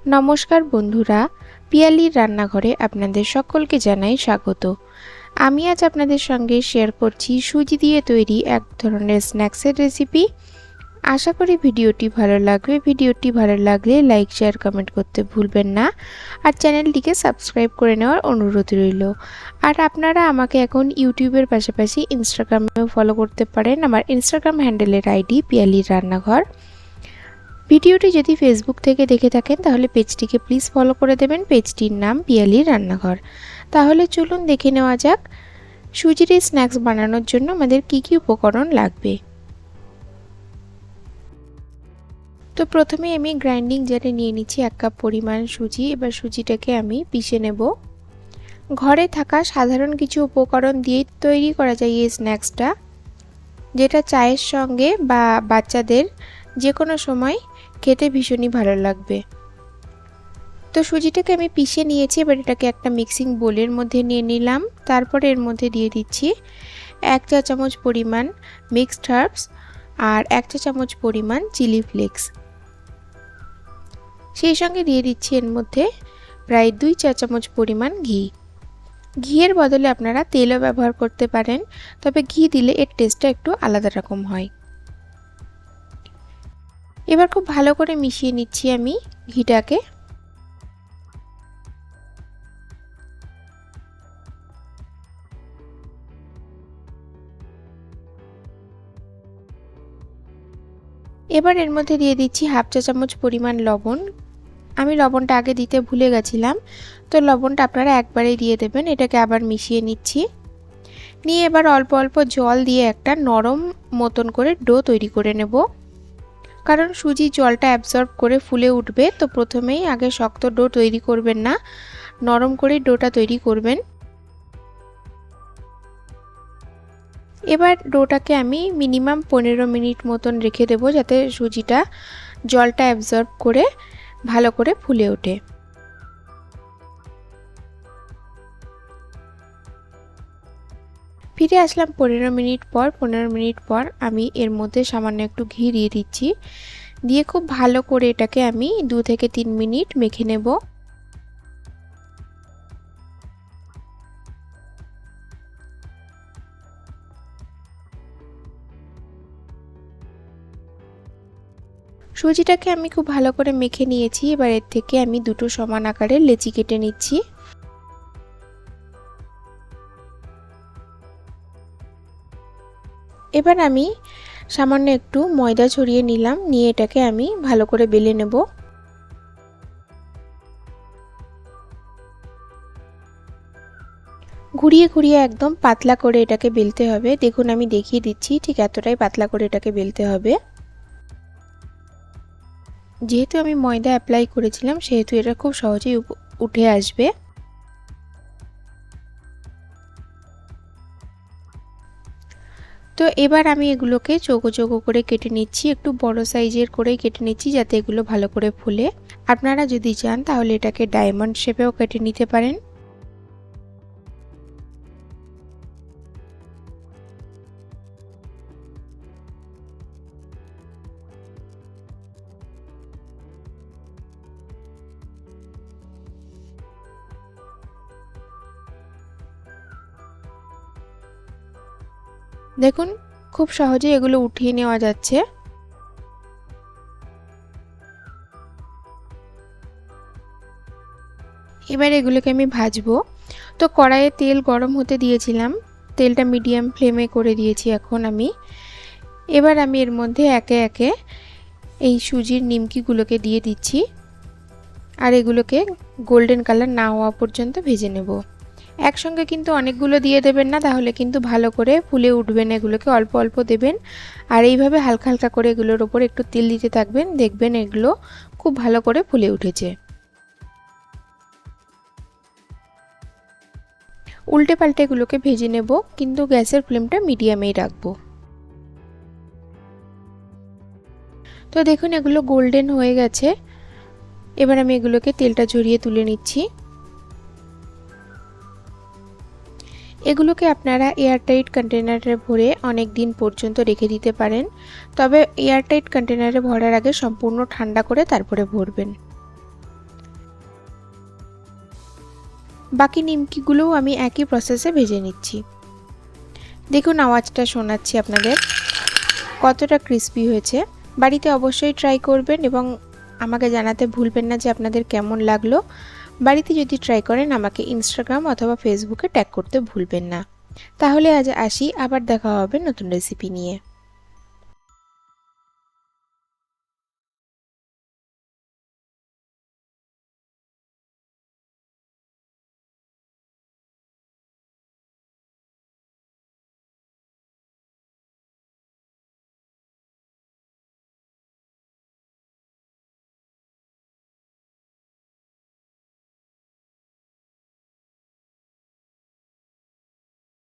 নমস্কার বন্ধুরা, পিয়ালির রান্নাঘরে আপনাদের সকলকে জানাই স্বাগত। আমি আজ আপনাদের সঙ্গে শেয়ার করছি সুজি দিয়ে তৈরি এক ধরনের স্ন্যাক্সের রেসিপি। আশা করি ভিডিওটি ভালো লাগবে। ভিডিওটি ভালো লাগলে লাইক, শেয়ার, কমেন্ট করতে ভুলবেন না। আর চ্যানেলটিকে সাবস্ক্রাইব করে নেওয়ার অনুরোধ রইল। আর আপনারা আমাকে এখন ইউটিউবের পাশাপাশি ইনস্টাগ্রামেও ফলো করতে পারেন। আমার ইনস্টাগ্রাম হ্যান্ডেলের আইডি পিয়ালির রান্নাঘর। ভিডিওটি যদি ফেসবুক থেকে দেখে থাকেন তাহলে পেজটিকে প্লিজ ফলো করে দেবেন। পেজটির নাম পিয়ালির রান্নাঘর। তাহলে চলুন দেখে নেওয়া যাক সুজির এই স্ন্যাক্স বানানোর জন্য আমাদের কি কি উপকরণ লাগবে। তো প্রথমে আমি গ্রাইন্ডিং জারে নিয়ে নিচ্ছি 1 কাপ পরিমাণ সুজি। এবার সুজিটাকে আমি পিষে নেব। ঘরে থাকা সাধারণ কিছু উপকরণ দিয়ে তৈরি করা যায় এই স্ন্যাক্সটা, যেটা চায়ের সঙ্গে বা বাচ্চাদের যে কোনো সময় খেতে ভীষণই ভালো লাগবে। তো সুজিটাকে আমি পিষে নিয়েছি। এবার এটাকে একটা মিক্সিং বোলের মধ্যে নিয়ে নিলাম। তারপরে এর মধ্যে দিয়ে দিচ্ছি 1 চা চামচ পরিমাণ মিক্সড হার্বস আর 1 চা চামচ পরিমাণ চিলি ফ্লেক্স। সেই সঙ্গে দিয়ে দিচ্ছি এর মধ্যে প্রায় 2 চা চামচ পরিমাণ ঘি। ঘিয়ের বদলে আপনারা তেলও ব্যবহার করতে পারেন, তবে ঘি দিলে এর টেস্টটা একটু আলাদা রকম হয়। এবার খুব ভালো করে মিশিয়ে নিচ্ছি আমি ঘিটাকে। এবার এর মধ্যে দিয়ে দিচ্ছি 1/2 চা চামচ পরিমাণ লবণ। আমি লবণটা আগে দিতে ভুলে গেছিলাম, তো লবণটা আপনারা একবারেই দিয়ে দেবেন। এটাকে আবার মিশিয়ে নিচ্ছি। নিয়ে এবার অল্প অল্প জল দিয়ে একটা নরম মতন করে ডো তৈরি করে নেব। কারণ সুজি জলটা অ্যাবজর্ব করে ফুলে উঠবে, তো প্রথমেই আগে শক্ত ডো তৈরি করবেন না, নরম করে ডোটা তৈরি করবেন। এবার ডোটাকে আমি মিনিমাম 15 মিনিট মতন রেখে দেব, যাতে সুজিটা জলটা অ্যাবজর্ব করে ভালো করে ফুলে ওঠে। ফিরে আসলাম 15 মিনিট পর। 15 মিনিট পর আমি এর মধ্যে সামান্য একটু ঘি দিয়ে দিচ্ছি। দিয়ে খুব ভালো করে এটাকে আমি 2 থেকে 3 মিনিট মেখে নেব। সুজিটাকে আমি খুব ভালো করে মেখে নিয়েছি। এবার এর থেকে আমি দুটো সমান আকারের লেচি কেটে নিচ্ছি। এবার আমি সামান্য একটু ময়দা ছড়িয়ে নিলাম। নিয়ে এটাকে আমি ভালো করে বেলে নেব। ঘুরিয়ে ঘুরিয়ে একদম পাতলা করে এটাকে বেলতে হবে। দেখুন আমি দেখিয়ে দিচ্ছি, ঠিক এতটাই পাতলা করে এটাকে বেলতে হবে। যেহেতু আমি ময়দা অ্যাপ্লাই করেছিলাম, সেহেতু এটা খুব সহজেই উঠে আসবে। তো এবার আমি এগুলোকে চৌকো চৌকো করে কেটে নিচ্ছি। একটু বড় সাইজের করেই কেটে নিচ্ছি, যাতে এগুলো ভালো করে ফুলে। আপনারা যদি চান তাহলে এটাকে ডায়মন্ড শেপেও কেটে নিতে পারেন। দেখুন খুব সহজেই এগুলো উঠিয়ে নেওয়া যাচ্ছে। এবার এগুলোকে আমি ভাজবো। তো কড়াইয়ে তেল গরম হতে দিয়েছিলাম, তেলটা মিডিয়াম ফ্লেমে করে দিয়েছি এখন আমি। এবার আমি এর মধ্যে একে একে এই সুজির নিমকিগুলোকে দিয়ে দিচ্ছি, আর এগুলোকে গোল্ডেন কালার না হওয়া পর্যন্ত ভেজে নেব। একসঙ্গে কিন্তু অনেকগুলো দিয়ে দেবেন না, তাহলে কিন্তু ভালো করে ফুলে উঠবে না। এগুলোকে অল্প অল্প দেবেন, আর এইভাবে হালকা হালকা করে এগুলোর ওপর একটু তেল দিতে থাকবেন। দেখবেন এগুলো খুব ভালো করে ফুলে উঠেছে। উল্টে পাল্টে এগুলোকে ভেজে নেব, কিন্তু গ্যাসের ফ্লেমটা মিডিয়ামেই রাখবো। তো দেখুন এগুলো গোল্ডেন হয়ে গেছে। এবার আমি এগুলোকে তেলটা ঝরিয়ে তুলে নিচ্ছি। এগুলোকে আপনারা এয়ারটাইট কন্টেনারে ভরে অনেক দিন পর্যন্ত রেখে দিতে পারেন, তবে এয়ারটাইট কন্টেনারে ভরার আগে সম্পূর্ণ ঠান্ডা করে তারপরে ভরবেন। বাকি নিমকিগুলোও আমি একই প্রসেসে ভেজে নিচ্ছি। দেখুন আওয়াজটা শোনাচ্ছি আপনাদের, কতটা ক্রিস্পি হয়েছে। বাড়িতে অবশ্যই ট্রাই করবেন এবং আমাকে জানাতে ভুলবেন না যে আপনাদের কেমন লাগলো। বাড়িতে যদি ট্রাই করেন আমাকে ইনস্টাগ্রাম অথবা ফেসবুকে ট্যাগ করতে ভুলবেন না। তাহলে আজ আসি, আবার দেখা হবে নতুন রেসিপি নিয়ে।